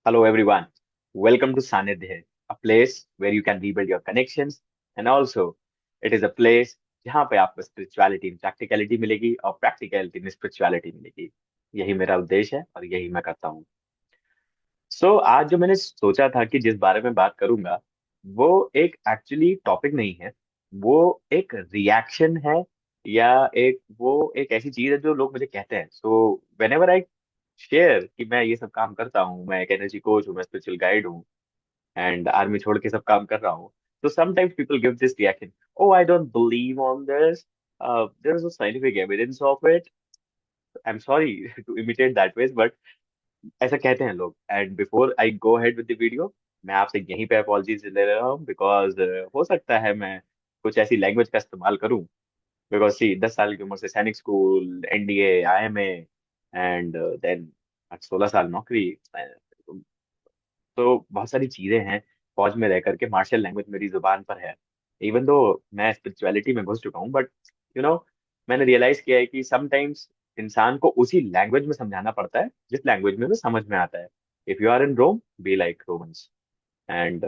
Hello, everyone. Welcome to Sanidhya, a place where you can rebuild your connections, and also it is a place जहाँ पे आपको spirituality in practicality मिलेगी और practicality in spirituality मिलेगी। यही मेरा उद्देश्य है और यही मैं करता हूँ। आज जो मैंने सोचा था कि जिस बारे में बात करूंगा, वो एक एक्चुअली टॉपिक नहीं है। वो एक रिएक्शन है, या एक ऐसी चीज है जो लोग मुझे कहते हैं। वेन एवर आई शेयर कि मैं ये सब काम करता हूँ, मैं एक एनर्जी कोच हूँ, मैं स्पिरिचुअल गाइड हूँ, एंड आर्मी छोड़ के सब काम कर रहा हूँ, तो sometimes people give this reaction, oh I don't believe on this, there is no scientific evidence of it. I am sorry to imitate that ways, but ऐसा कहते हैं लोग। And before I go ahead with the video, मैं आपसे यहीं पे apologies ले रहा हूँ, बिकॉज हो सकता है मैं कुछ ऐसी लैंग्वेज का इस्तेमाल करूँ। बिकॉज सी 10 साल की उम्र से Sainik School, NDA, IMA, and then 16 साल नौकरी, तो बहुत सारी चीजें हैं। फौज में रह करके मार्शल लैंग्वेज मेरी जुबान पर है। इवन दो मैं स्पिरिचुअलिटी में घुस चुका हूँ, बट यू नो मैंने रियलाइज किया है कि समटाइम्स इंसान को उसी लैंग्वेज में समझाना पड़ता है जिस लैंग्वेज में वो समझ में आता है। If you are in Rome, be like Romans. And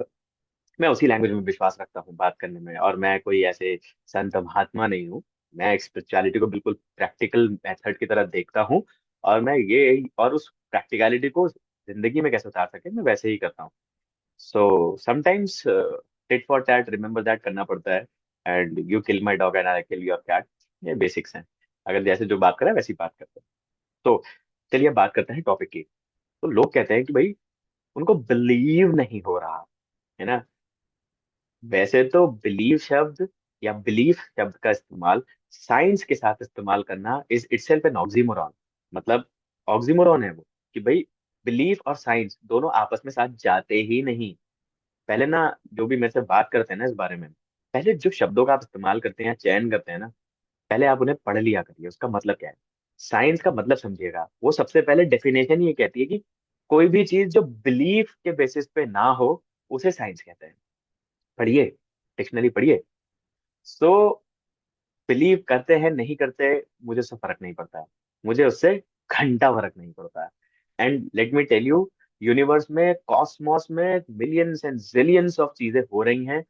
मैं उसी लैंग्वेज में विश्वास रखता हूँ बात करने में, और मैं कोई ऐसे संत महात्मा नहीं हूँ। मैं एक स्पिरिचुअलिटी को बिल्कुल प्रैक्टिकल मेथड की तरह देखता हूँ, और मैं ये और उस प्रैक्टिकलिटी को जिंदगी में कैसे उतार सके मैं वैसे ही करता हूँ। Sometimes tit for tat, remember that करना पड़ता है। And you kill my dog and I kill your cat, ये बेसिक्स हैं। अगर जैसे जो बात करें वैसी बात करते हैं। तो चलिए बात करते हैं टॉपिक की। तो लोग कहते हैं कि भाई उनको बिलीव नहीं हो रहा है ना। वैसे तो बिलीव शब्द या बिलीफ शब्द का इस्तेमाल साइंस के साथ इस्तेमाल करना इज इटसेल्फ एन ऑक्सीमोरॉन। मतलब ऑक्सीमोरॉन है वो, कि भाई बिलीफ और साइंस दोनों आपस में साथ जाते ही नहीं। पहले ना, जो भी मेरे से बात करते हैं ना इस बारे में, पहले जो शब्दों का आप इस्तेमाल करते हैं या चयन करते हैं ना, पहले आप उन्हें पढ़ लिया करिए, उसका मतलब क्या है। साइंस का मतलब समझिएगा। वो सबसे पहले डेफिनेशन ये कहती है कि कोई भी चीज जो बिलीफ के बेसिस पे ना हो, उसे साइंस कहते हैं। पढ़िए, डिक्शनरी पढ़िए। सो बिलीव करते हैं नहीं करते, मुझे उससे फर्क नहीं पड़ता है। मुझे उससे घंटा फर्क नहीं पड़ता है। And let me tell you, universe में, कॉस्मोस में मिलियंस एंड जिलियंस ऑफ चीजें हो रही हैं,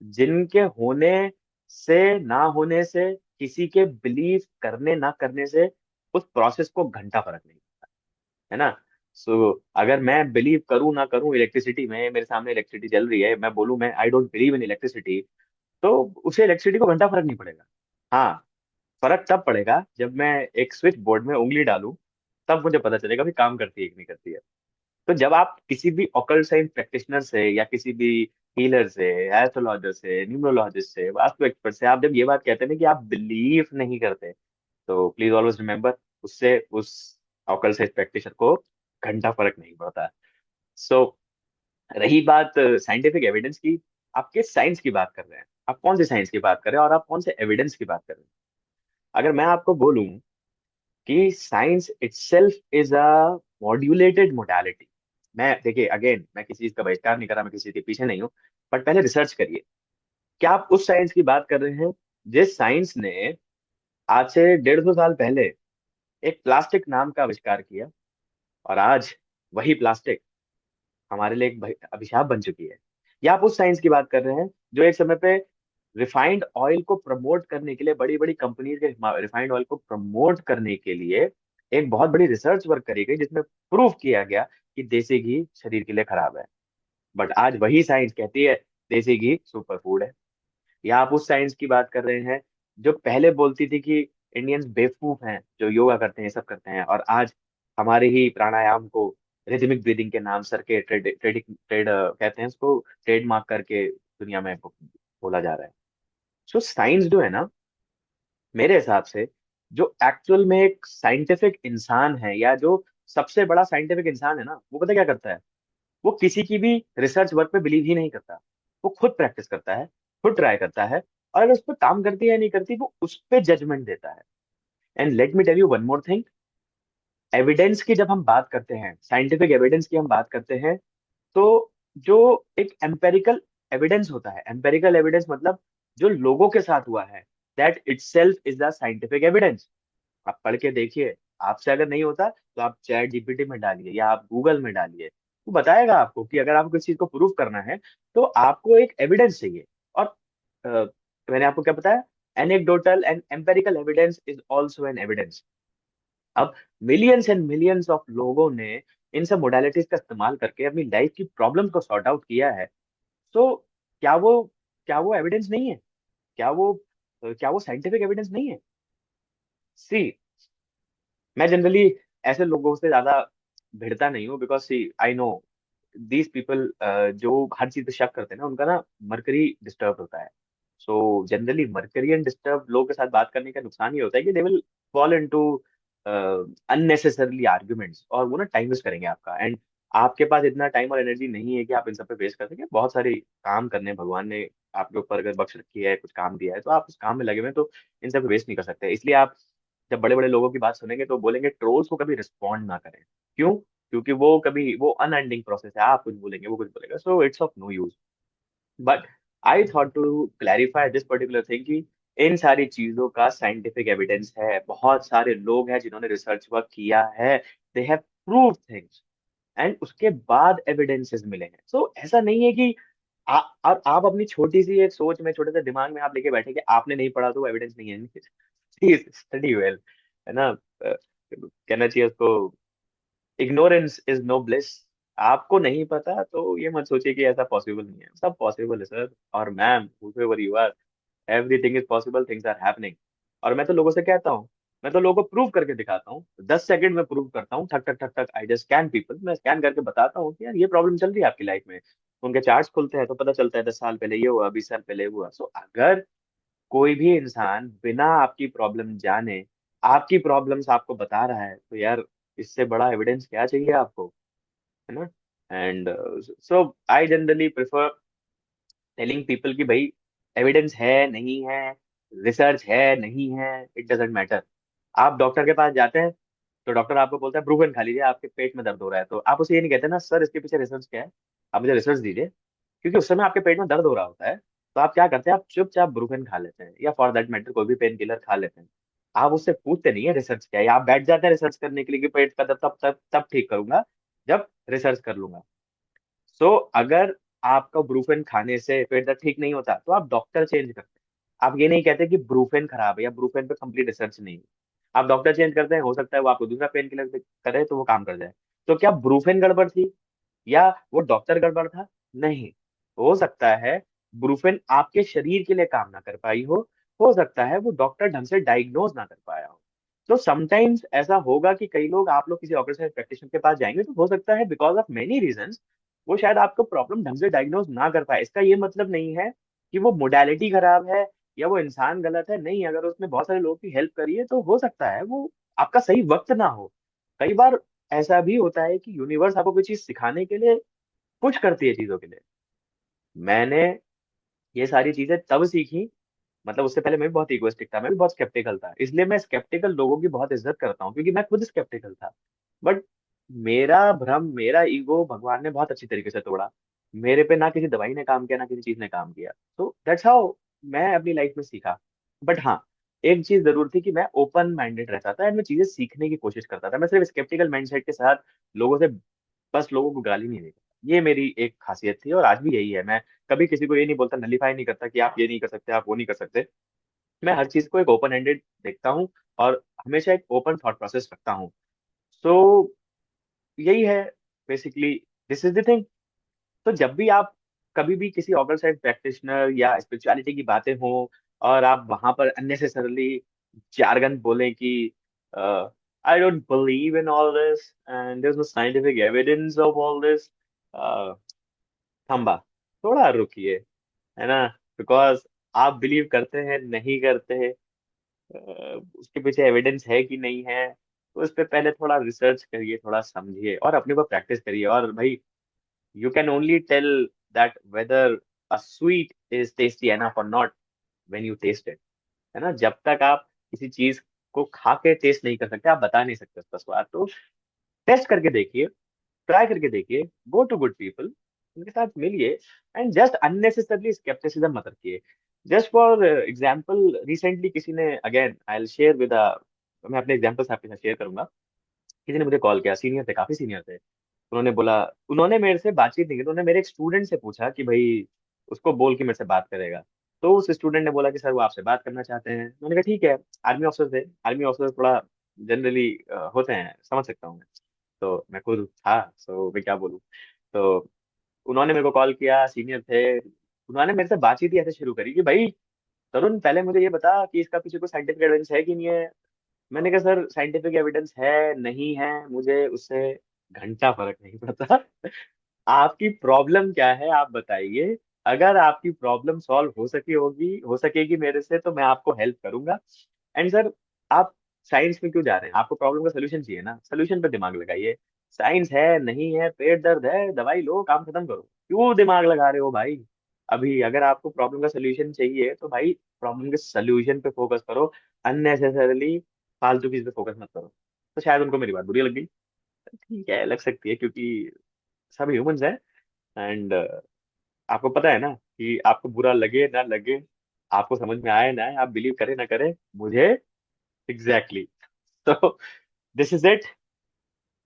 जिनके होने से, ना होने से, किसी के बिलीव करने ना करने से उस प्रोसेस को घंटा फर्क नहीं, है ना। अगर मैं बिलीव करूं ना करूं इलेक्ट्रिसिटी में, मेरे सामने इलेक्ट्रिसिटी चल रही है, मैं बोलूं मैं आई डोंट बिलीव इन इलेक्ट्रिसिटी, तो उसे इलेक्ट्रिसिटी को घंटा फर्क नहीं पड़ेगा। हाँ, फर्क तब पड़ेगा जब मैं एक स्विच बोर्ड में उंगली डालूं, तब मुझे पता चलेगा भी काम करती है कि नहीं करती है। तो जब आप किसी भी ऑकल्ट साइंस प्रैक्टिशनर से, या किसी भी हीलर से, एस्ट्रोलॉजर से, न्यूमरोलॉजिस्ट से, वास्तु एक्सपर्ट से आप जब ये बात कहते हैं ना कि आप बिलीव नहीं करते, तो प्लीज ऑलवेज रिमेम्बर, उससे उस ऑकल्ट साइंस प्रैक्टिशनर को घंटा फर्क नहीं पड़ता। सो रही बात साइंटिफिक एविडेंस की, आप किस साइंस की बात कर रहे हैं, आप कौन सी साइंस की बात कर रहे हैं, और आप कौन से एविडेंस की बात कर रहे हैं। अगर मैं आपको बोलूं कि science itself is a modulated modality, मैं देखिए अगेन, मैं किसी चीज का बहिष्कार नहीं कर रहा, मैं किसी के पीछे नहीं हूँ, बट पहले रिसर्च करिए। क्या आप उस साइंस की बात कर रहे हैं जिस साइंस ने आज से 150 साल पहले एक प्लास्टिक नाम का आविष्कार किया, और आज वही प्लास्टिक हमारे लिए एक अभिशाप बन चुकी है। या आप उस साइंस की बात कर रहे हैं जो एक समय पे रिफाइंड ऑयल को प्रमोट करने के लिए, बड़ी बड़ी कंपनीज के रिफाइंड ऑयल को प्रमोट करने के लिए एक बहुत बड़ी रिसर्च वर्क करी गई, जिसमें प्रूफ किया गया कि देसी घी शरीर के लिए खराब है, बट आज वही साइंस कहती है देसी घी सुपर फूड है। या आप उस साइंस की बात कर रहे हैं जो पहले बोलती थी कि इंडियंस बेवकूफ हैं जो योगा करते हैं, सब करते हैं, और आज हमारे ही प्राणायाम को रिदमिक ब्रीदिंग के नाम सर के ट्रेड कहते हैं उसको, ट्रेडमार्क करके दुनिया में बोला जा रहा है। सो साइंस जो है ना, मेरे हिसाब से जो एक्चुअल में एक साइंटिफिक इंसान है, या जो सबसे बड़ा साइंटिफिक इंसान है ना, वो पता क्या करता है। वो किसी की भी रिसर्च वर्क पे बिलीव ही नहीं करता। वो खुद प्रैक्टिस करता है, खुद ट्राई करता है, और अगर उस पर काम करती है या नहीं करती, वो उस पर जजमेंट देता है। And let me tell you one more thing, evidence की जब हम बात करते हैं, साइंटिफिक एविडेंस की हम बात करते हैं, तो जो एक एम्पेरिकल एविडेंस होता है, एम्पेरिकल एविडेंस मतलब जो लोगों के साथ हुआ है, that itself is the scientific evidence. आप पढ़ के देखिए। आपसे अगर नहीं होता तो आप चैट जीपीटी में डालिए या आप गूगल में डालिए, वो बताएगा आपको कि अगर आपको किसी चीज को प्रूव करना है तो आपको एक एविडेंस चाहिए। और मैंने आपको क्या बताया, anecdotal and empirical evidence is also an evidence. अब मिलियंस एंड मिलियंस ऑफ लोगों ने इन सब मोडालिटीज का इस्तेमाल करके अपनी लाइफ की प्रॉब्लम्स को सॉर्ट आउट किया है। तो क्या वो क्या वो एविडेंस नहीं है? क्या वो साइंटिफिक एविडेंस नहीं है? सी, मैं जनरली ऐसे लोगों से ज्यादा भिड़ता नहीं हूँ, because see I know these people जो हर चीज पे शक करते हैं ना, उनका ना मरकरी डिस्टर्ब होता है। सो जनरली मरकरियन डिस्टर्ब लोगों के साथ बात करने का नुकसान ये होता है कि they will fall into unnecessarily arguments, और वो ना टाइम वेस्ट करेंगे आपका। एंड आपके पास इतना टाइम और एनर्जी नहीं है कि आप इन सब पे वेस्ट कर सके। बहुत सारे काम करने भगवान ने आपके ऊपर अगर बख्श रखी है, कुछ काम दिया है, तो आप उस काम में लगे हुए हैं, तो इन सब पे वेस्ट नहीं कर सकते। इसलिए आप जब बड़े बड़े लोगों की बात सुनेंगे तो बोलेंगे ट्रोल्स को कभी रिस्पॉन्ड ना करें। क्यों? क्योंकि वो अनएंडिंग प्रोसेस है, आप कुछ बोलेंगे वो कुछ बोलेगा, so it's of no use. But I thought to clarify this particular thing कि इन सारी चीजों का साइंटिफिक एविडेंस है, बहुत सारे लोग हैं जिन्होंने रिसर्च वर्क किया है, they have prove things, and उसके बाद एविडेंसेस मिले हैं। सो ऐसा नहीं है कि आप अपनी छोटी सी एक सोच में, छोटे से दिमाग में आप लेके बैठे कि आपने नहीं पढ़ा तो वो एविडेंस नहीं है। स्टडी वेल, है ना? कहना चाहिए उसको, इग्नोरेंस इज नो ब्लिस। आपको नहीं पता तो ये मत सोचिए कि ऐसा पॉसिबल नहीं है, सब पॉसिबल है सर और ma'am, whoever you are, everything is possible, things are happening. और मैं तो लोगों से कहता हूँ, मैं तो लोगों को प्रूव करके दिखाता हूँ, 10 सेकंड में प्रूव करता हूँ, ठक ठक ठक ठक, आई जस्ट स्कैन पीपल, मैं स्कैन करके बताता हूँ कि यार ये प्रॉब्लम चल रही है आपकी लाइफ में। उनके चार्ट्स खुलते हैं तो पता चलता है 10 साल पहले ये हुआ, 20 साल पहले ये हुआ। सो अगर कोई भी इंसान बिना आपकी प्रॉब्लम जाने आपकी प्रॉब्लम्स आपको बता रहा है, तो यार इससे बड़ा एविडेंस क्या चाहिए आपको, है ना? And so I generally prefer telling people कि भाई एविडेंस है नहीं है, रिसर्च है नहीं है, इट डजेंट मैटर। आप डॉक्टर के पास जाते हैं तो डॉक्टर आपको बोलता है ब्रूफेन खा लीजिए, आपके पेट में दर्द हो रहा है, तो आप उसे ये नहीं कहते ना सर इसके पीछे रिसर्च क्या है, आप मुझे रिसर्च दीजिए। क्योंकि उस समय आपके पेट में दर्द हो रहा होता है, तो आप क्या करते हैं, आप चुपचाप ब्रूफेन खा लेते हैं, या फॉर दैट मैटर कोई भी पेन किलर खा लेते हैं। आप उससे पूछते नहीं है रिसर्च क्या है, या आप बैठ जाते हैं रिसर्च करने के लिए कि पेट का दर्द तब तब तब ठीक करूंगा जब रिसर्च कर लूंगा। सो अगर आपका ब्रूफेन खाने से पेट दर्द ठीक नहीं होता तो आप डॉक्टर चेंज करते हैं। आप ये नहीं कहते कि ब्रूफेन खराब है या ब्रूफेन पे कंप्लीट रिसर्च नहीं है, आप डॉक्टर चेंज करते हैं, हो सकता है वो आपको दूसरा पेन किलर करे तो वो काम कर जाए। तो क्या ब्रूफेन गड़बड़ थी या वो डॉक्टर गड़बड़ था? नहीं, हो सकता है ब्रूफेन आपके शरीर के लिए काम ना कर पाई हो सकता है वो डॉक्टर ढंग से डायग्नोज ना कर पाया हो। तो समटाइम्स ऐसा होगा कि कई लोग, आप लोग किसी ऑपरेशन प्रैक्टिशनर के पास जाएंगे तो हो सकता है बिकॉज ऑफ मेनी रीजंस वो शायद आपको प्रॉब्लम ढंग से डायग्नोज ना कर पाए। इसका ये मतलब नहीं है कि वो मोडालिटी खराब है या वो इंसान गलत है, नहीं, अगर उसने बहुत सारे लोगों की हेल्प करी है तो हो सकता है वो आपका सही वक्त ना हो। कई बार ऐसा भी होता है कि यूनिवर्स आपको कोई चीज सिखाने के लिए पुश करती है चीजों के लिए। मैंने ये सारी चीजें तब सीखी, मतलब उससे पहले मैं भी बहुत इगोइस्टिक था, मैं भी बहुत स्केप्टिकल था, इसलिए मैं स्केप्टिकल लोगों की बहुत इज्जत करता हूँ क्योंकि मैं खुद स्केप्टिकल था। बट मेरा भ्रम, मेरा ईगो भगवान ने बहुत अच्छी तरीके से तोड़ा। मेरे पे ना किसी दवाई ने काम किया, ना किसी चीज ने काम किया। तो दैट्स हाउ मैं अपनी लाइफ में सीखा। बट हाँ, एक चीज जरूर थी कि मैं ओपन माइंडेड रहता था एंड मैं चीजें सीखने की कोशिश करता था। मैं सिर्फ स्केप्टिकल माइंडसेट के साथ लोगों से, बस लोगों को गाली नहीं देता, ये मेरी एक खासियत थी और आज भी यही है। मैं कभी किसी को ये नहीं बोलता, नलीफाई नहीं करता कि आप ये नहीं कर सकते, आप वो नहीं कर सकते। मैं हर चीज को एक ओपन एंडेड देखता हूँ और हमेशा एक ओपन थॉट प्रोसेस रखता हूँ। सो यही है basically, this is the thing. तो जब भी आप कभी भी किसी ऑकल्ट साइड प्रैक्टिशनर या स्पिरिचुअलिटी की बातें हो और आप वहां पर अननेसेसरली जारगन बोलें कि I don't believe in all this and there is no scientific evidence of all this, थम्बा, थोड़ा रुकिए, है ना? बिकॉज आप बिलीव करते हैं नहीं करते हैं, उसके पीछे एविडेंस है कि नहीं है, तो उस पर पहले थोड़ा रिसर्च करिए, थोड़ा समझिए और अपने को प्रैक्टिस करिए। और भाई, you can only tell that whether a sweet is tasty enough or not when you taste it, है ना? जब तक आप किसी चीज को खा के टेस्ट नहीं कर सकते, आप बता नहीं सकते उसका स्वाद। तो टेस्ट करके देखिए, ट्राई करके देखिए, गो टू गुड पीपल, उनके साथ मिलिए, एंड जस्ट अननेसेसरली स्केप्टिसिज्म मत रखिए। जस्ट फॉर एग्जाम्पल, रिसेंटली किसी ने, अगेन आई विल शेयर मैं अपने एग्जाम्पल्स आपके साथ शेयर करूंगा। किसी ने मुझे कॉल किया, सीनियर थे, काफी सीनियर थे। उन्होंने बोला, उन्होंने मेरे से बातचीत नहीं की, तो उन्होंने मेरे एक स्टूडेंट से पूछा कि भाई उसको बोल के मेरे से बात करेगा। तो उस स्टूडेंट ने बोला कि सर वो आपसे बात करना चाहते हैं। मैंने कहा ठीक है। आर्मी ऑफिसर थे, आर्मी ऑफिसर थोड़ा जनरली होते हैं, समझ सकता हूँ मैं। तो मैं खुद था, तो मैं क्या बोलूँ। तो उन्होंने मेरे को कॉल किया, सीनियर थे, उन्होंने मेरे से बातचीत ही ऐसे शुरू करी कि भाई तरुण पहले मुझे ये बता कि इसका पीछे कोई साइंटिफिक एविडेंस है कि नहीं है। मैंने कहा सर साइंटिफिक एविडेंस है नहीं है मुझे उससे घंटा फर्क नहीं पड़ता। आपकी प्रॉब्लम क्या है आप बताइए। अगर आपकी प्रॉब्लम सॉल्व हो सकेगी मेरे से तो मैं आपको हेल्प करूंगा। एंड सर आप साइंस में क्यों जा रहे हैं, आपको प्रॉब्लम का सोल्यूशन चाहिए ना, सोल्यूशन पे दिमाग लगाइए। साइंस है नहीं है, पेट दर्द है, दवाई लो, काम खत्म करो, क्यों दिमाग लगा रहे हो भाई। अभी अगर आपको प्रॉब्लम का सोल्यूशन चाहिए तो भाई प्रॉब्लम के सोल्यूशन पे फोकस करो, अननेसेसरली फालतू चीज पे फोकस मत करो। तो शायद उनको मेरी बात बुरी लग गई। ठीक है, लग सकती है क्योंकि सब ह्यूमंस हैं। एंड आपको पता है ना कि आपको बुरा लगे ना लगे, आपको समझ में आए ना आए, आप बिलीव करें ना करें, मुझे एग्जैक्टली तो this is it.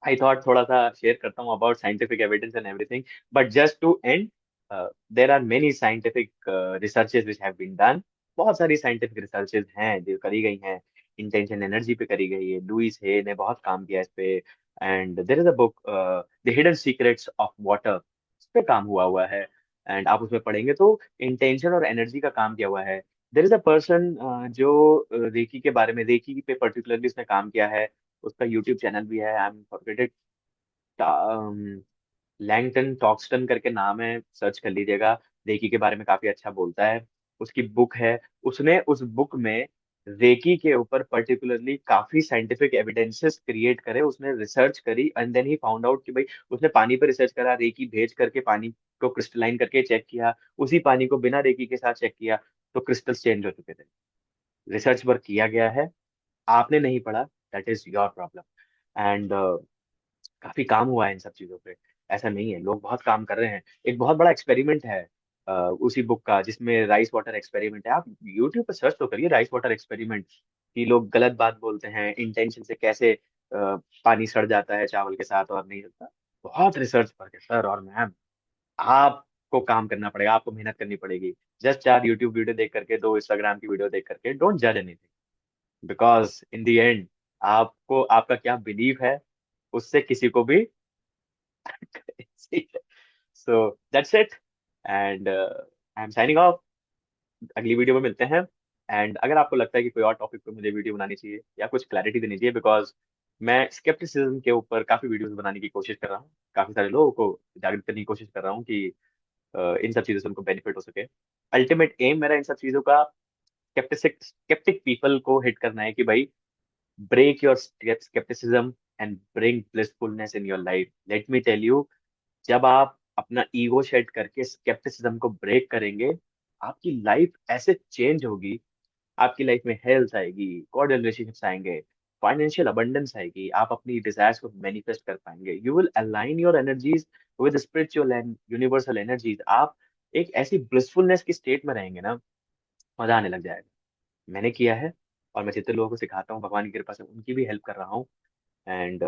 I thought थोड़ा सा शेयर करता हूँ about scientific evidence and everything. But just to end, there are many scientific researches which have been done. बहुत सारी साइंटिफिक रिसर्चेज हैं जो करी गई हैं, इंटेंशन एनर्जी पे करी गई है, लुइस हे ने बहुत काम किया इस पे। And there is a book the hidden secrets of water, इस पे काम हुआ हुआ है। एंड आप उसमें पढ़ेंगे तो इंटेंशन और एनर्जी का काम किया हुआ है। देर इज अ पर्सन जो रेकी के बारे में, रेकी पे पर्टिकुलरली उसने काम किया है, उसका यूट्यूब चैनल भी है, आई एम फॉरगेटेड, लैंगटन टॉक्सटन करके नाम है, सर्च कर लीजिएगा। रेकी के बारे में काफी अच्छा बोलता है। उसकी बुक है, उसने उस बुक में रेकी के ऊपर पर्टिकुलरली काफी साइंटिफिक एविडेंसेस क्रिएट करे, उसने रिसर्च करी and then he found out कि भाई उसने पानी पर रिसर्च करा, रेकी भेज करके पानी को क्रिस्टलाइन करके चेक किया, उसी पानी को बिना रेकी के साथ चेक किया तो क्रिस्टल्स चेंज हो चुके थे। रिसर्च वर्क किया गया है, आपने नहीं पढ़ा, that is your problem. And काफी काम हुआ है इन सब चीजों पे, ऐसा नहीं है, लोग बहुत काम कर रहे हैं। एक बहुत बड़ा एक्सपेरिमेंट है उसी बुक का, जिसमें राइस वाटर एक्सपेरिमेंट है। आप यूट्यूब पे सर्च तो करिए राइस वाटर एक्सपेरिमेंट, कि लोग गलत बात बोलते हैं इंटेंशन से कैसे पानी सड़ जाता है चावल के साथ और नहीं सड़ता। बहुत रिसर्च वर्क है सर और मैम, आपको काम करना पड़ेगा, आपको मेहनत करनी पड़ेगी। जस्ट 4 यूट्यूब वीडियो देख करके, 2 इंस्टाग्राम की वीडियो देख करके डोंट जज anything, because in the end आपको आपका क्या बिलीव है उससे किसी को भी so that's it. And I am signing off. अगली वीडियो में मिलते हैं। एंड अगर आपको लगता है कि कोई और टॉपिक पे मुझे वीडियो बनानी चाहिए या कुछ क्लैरिटी देनी चाहिए, बिकॉज मैं स्केप्टिसिज्म के ऊपर काफी वीडियोस बनाने की कोशिश कर रहा हूँ, काफी सारे लोगों को जागरूक करने की कोशिश कर रहा हूँ कि इन सब चीजों से उनको बेनिफिट हो सके। अल्टीमेट एम मेरा इन सब चीजों का स्केप्टिक पीपल को हिट करना है कि भाई break your skepticism and bring blissfulness in your life. Let me tell you, जब आप अपना ईगो शेड करके स्केप्टिसिज्म को ब्रेक करेंगे, आपकी लाइफ ऐसे चेंज होगी। आपकी लाइफ में हेल्थ आएगी, कॉर्डियल रिलेशनशिप्स आएंगे, फाइनेंशियल अबंडेंस आएगी, आप अपनी डिजायर्स को मैनिफेस्ट कर पाएंगे, you will align your energies with spiritual and universal energies. आप एक ऐसी ब्लिसफुलनेस की स्टेट में रहेंगे ना, मजा आने लग जाएगा। मैंने किया है और मैं जितने लोगों को सिखाता हूँ भगवान की कृपा से उनकी भी हेल्प कर रहा हूँ। एंड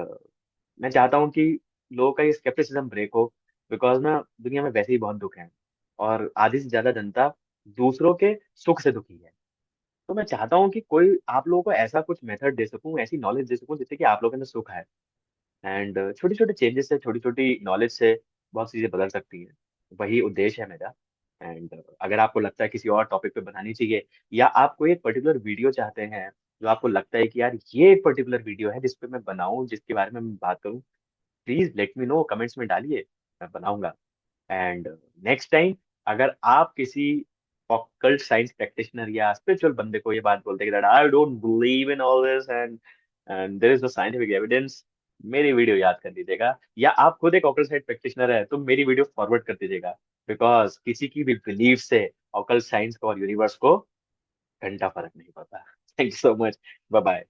मैं चाहता हूँ कि लोगों का ये स्केप्टिसिज्म ब्रेक हो, बिकॉज ना दुनिया में वैसे ही बहुत दुख है और आधी से ज्यादा जनता दूसरों के सुख से दुखी है। तो मैं चाहता हूँ कि कोई आप लोगों को ऐसा कुछ मेथड दे सकूं, ऐसी नॉलेज दे सकूं जिससे कि आप लोगों के अंदर सुख है। एंड छोटी छोटी चेंजेस से, छोटी छोटी नॉलेज से बहुत चीजें बदल सकती हैं। वही उद्देश्य है मेरा। एंड अगर आपको लगता है किसी और टॉपिक पे बनानी चाहिए, या आप कोई एक पर्टिकुलर वीडियो चाहते हैं जो आपको लगता है कि यार ये एक पर्टिकुलर वीडियो है जिस पे मैं बनाऊं, जिसके बारे में मैं बात करूं, please let me know, comments में डालिए, मैं बनाऊंगा। एंड नेक्स्ट टाइम अगर आप किसी ऑकल्ट साइंस प्रैक्टिशनर या स्पिरिचुअल बंदे को ये बात बोलते हैं कि I don't believe in all this and there is no scientific evidence, मेरी वीडियो याद कर लीजिएगा। या आप खुद एक ऑकल्ट साइंस प्रैक्टिशनर है तो मेरी वीडियो फॉरवर्ड कर दीजिएगा, बिकॉज किसी की भी बिलीफ से ऑकल्ट साइंस को और यूनिवर्स को घंटा फर्क नहीं पड़ता। Thank you so much. Bye bye.